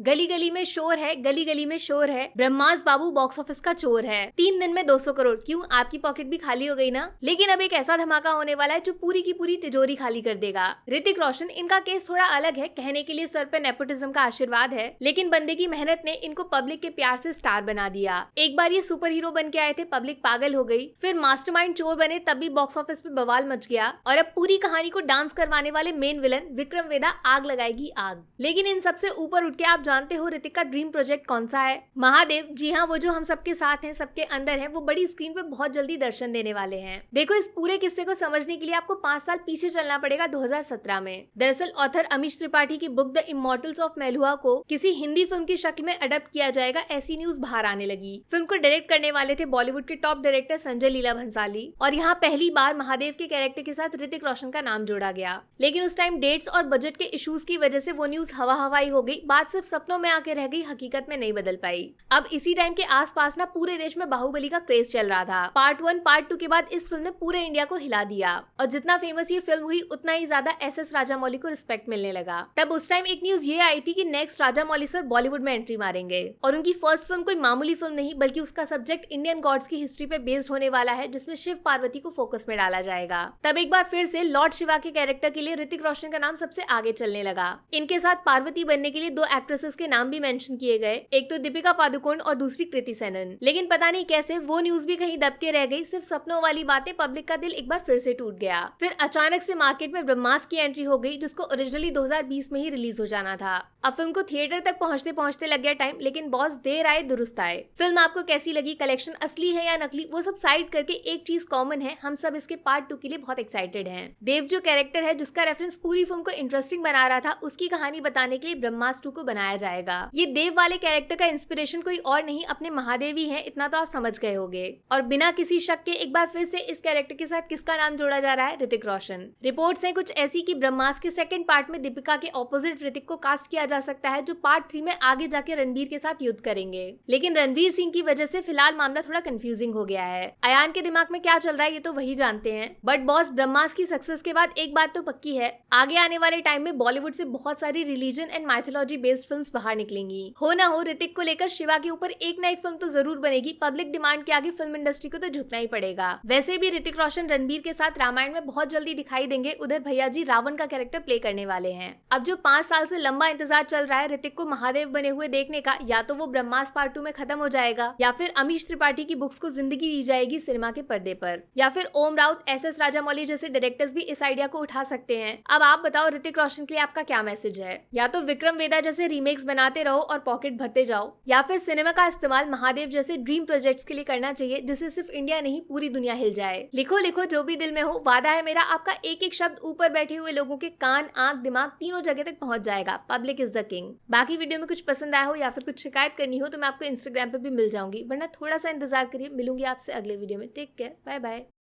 गली गली में शोर है, गली गली में शोर है, ब्रह्मास बाबू बॉक्स ऑफिस का चोर है। 3 दिन में 200 करोड़। क्यों, आपकी पॉकेट भी खाली हो गई ना? लेकिन अब एक ऐसा धमाका होने वाला है जो पूरी की पूरी तिजोरी खाली कर देगा। ऋतिक रोशन, इनका केस थोड़ा अलग है, कहने के लिए सर पे नेपोटिज्म का आशीर्वाद है, लेकिन बंदे की मेहनत ने इनको पब्लिक के प्यार से स्टार बना दिया। एक बार ये सुपर हीरो बन के आए थे, पब्लिक पागल हो गई, फिर मास्टरमाइंड चोर बने, तब भी बॉक्स ऑफिस पे बवाल मच गया, और अब पूरी कहानी को डांस करवाने वाले मेन विलन विक्रम वेदा आग लगाएगी आग। लेकिन इन सबसे ऊपर उठ के आप जानते हो ऋतिक का ड्रीम प्रोजेक्ट कौन सा है? महादेव। जी हाँ, वो जो हम सबके साथ हैं, सबके अंदर है, वो बड़ी स्क्रीन पे बहुत जल्दी दर्शन देने वाले हैं। देखो, इस पूरे किस्से को समझने के लिए आपको 5 साल पीछे चलना पड़ेगा, 2017 में। दरअसल ऑथर अमीश त्रिपाठी की book the immortals of Meluha को किसी हिंदी फिल्म की शक्ल में अडप्ट किया जाएगा, ऐसी न्यूज बाहर आने लगी। फिल्म को डायरेक्ट करने वाले थे बॉलीवुड के टॉप डायरेक्टर संजय लीला भंसाली, और यहाँ पहली बार महादेव के कैरेक्टर के साथ ऋतिक रोशन का नाम जोड़ा गया। लेकिन उस टाइम डेट्स और बजट के इश्यूज की वजह से वो न्यूज हवा हवाई हो गई, बात सिर्फ सपनों में आके रह गई, हकीकत में नहीं बदल पाई। अब इसी टाइम के आसपास ना पूरे देश में बाहुबली का क्रेज चल रहा था। पार्ट 1 पार्ट 2 के बाद इस फिल्म ने पूरे इंडिया को हिला दिया, और जितना फेमस ये फिल्म हुई उतना ही ज्यादा SS राजामौली को रिस्पेक्ट मिलने लगा। तब उस टाइम एक न्यूज ये आई थी कि नेक्स्ट राजामौली सर बॉलीवुड में एंट्री मारेंगे, और उनकी फर्स्ट फिल्म कोई मामूली फिल्म नहीं, बल्कि उसका सब्जेक्ट इंडियन गॉड्स की हिस्ट्री पे बेस्ड होने वाला है, जिसमें शिव पार्वती को फोकस में डाला जाएगा। तब एक बार फिर से लॉर्ड शिवा के कैरेक्टर के लिए ऋतिक रोशन का नाम सबसे आगे चलने लगा। इनके साथ पार्वती बनने के लिए 2 एक्ट्रेसेस के नाम भी मेंशन किए गए, एक तो दीपिका पादुकोण और दूसरी कृति सेनन। लेकिन पता नहीं कैसे वो न्यूज भी कहीं दब के रह गई, सिर्फ सपनों वाली बातें, पब्लिक का दिल एक बार फिर से टूट गया। फिर अचानक से मार्केट में ब्रह्मास्त्र की एंट्री हो गई, जिसको ओरिजिनली 2020 में ही रिलीज हो जाना था। अब फिल्म को थिएटर तक पहुंचते पहुंचते लग गया टाइम, लेकिन बॉस देर आए दुरुस्त आए। फिल्म आपको कैसी लगी, कलेक्शन असली है या नकली, वो सब साइड करके एक चीज कॉमन है, हम सब इसके पार्ट 2 के लिए बहुत एक्साइटेड हैं। देव जो कैरेक्टर है, जिसका रेफरेंस पूरी फिल्म को इंटरेस्टिंग बना रहा था, उसकी कहानी बताने के लिए ब्रह्मास्त्र 2 को बनाया जाएगा। ये देव वाले कैरेक्टर का इंस्पिरेशन कोई और नहीं, अपने महादेव ही है, इतना तो आप समझ गए होंगे। और बिना किसी शक के एक बार फिर से इस कैरेक्टर के साथ किसका नाम जोड़ा जा रहा है? ऋतिक रोशन। रिपोर्ट्स हैं कुछ ऐसी कि ब्रह्मास्त्र के सेकंड पार्ट में दीपिका के ऑपोजिट ऋतिक को कास्ट किया जा सकता है, जो पार्ट 3 में आगे जाके रणबीर के साथ युद्ध करेंगे। लेकिन रणवीर सिंह की वजह से फिलहाल मामला थोड़ा कंफ्यूजिंग हो गया है। अयान के दिमाग में क्या चल रहा है ये तो वही जानते हैं, बट बॉस ब्रह्मास्त्र की सक्सेस के बाद एक बात तो पक्की है, आगे आने वाले टाइम में बॉलीवुड से बहुत सारी religion and mythology based films बाहर निकलेंगी। हो ना हो, ऋतिक को लेकर शिवा के ऊपर एक ना एक फिल्म तो जरूर बनेगी। पब्लिक डिमांड के आगे फिल्म इंडस्ट्री को तो झुकना ही पड़ेगा। वैसे भी ऋतिक रोशन रणबीर के साथ रामायण में बहुत जल्दी दिखाई देंगे, उधर भैया जी रावण का कैरेक्टर प्ले करने वाले हैं। अब जो 5 साल से लंबा इंतजार चल रहा है ऋतिक को महादेव बने हुए देखने का, या तो वो ब्रह्मास्त्र पार्ट 2 में खत्म हो जाएगा, या फिर अमीश त्रिपाठी की बुक्स को जिंदगी दी जाएगी सिनेमा के पर्दे पर, या फिर ओम राउत, SS राजामौली जैसे डायरेक्टर्स भी इस आइडिया को उठा सकते हैं। अब आप बताओ ऋतिक रोशन के लिए आपका क्या मैसेज है? या तो विक्रम वेदा जैसे रीमेक्स बनाते रहो और पॉकेट भरते जाओ, या फिर सिनेमा का इस्तेमाल महादेव जैसे ड्रीम प्रोजेक्ट्स के लिए करना चाहिए, जिससे सिर्फ इंडिया नहीं पूरी दुनिया हिल जाए। लिखो लिखो जो भी दिल में हो, वादा है मेरा आपका एक एक शब्द ऊपर बैठे हुए लोगों के कान, आंख, दिमाग तीनों जगह तक पहुंच जाएगा। Public is the king. बाकी वीडियो में कुछ पसंद आया हो या फिर कुछ शिकायत करनी हो तो मैं आपको इंस्टाग्राम पे भी मिल जाऊंगी, वरना थोड़ा सा इंतजार करिए, मिलूंगी आपसे अगले वीडियो में। Take care, bye bye.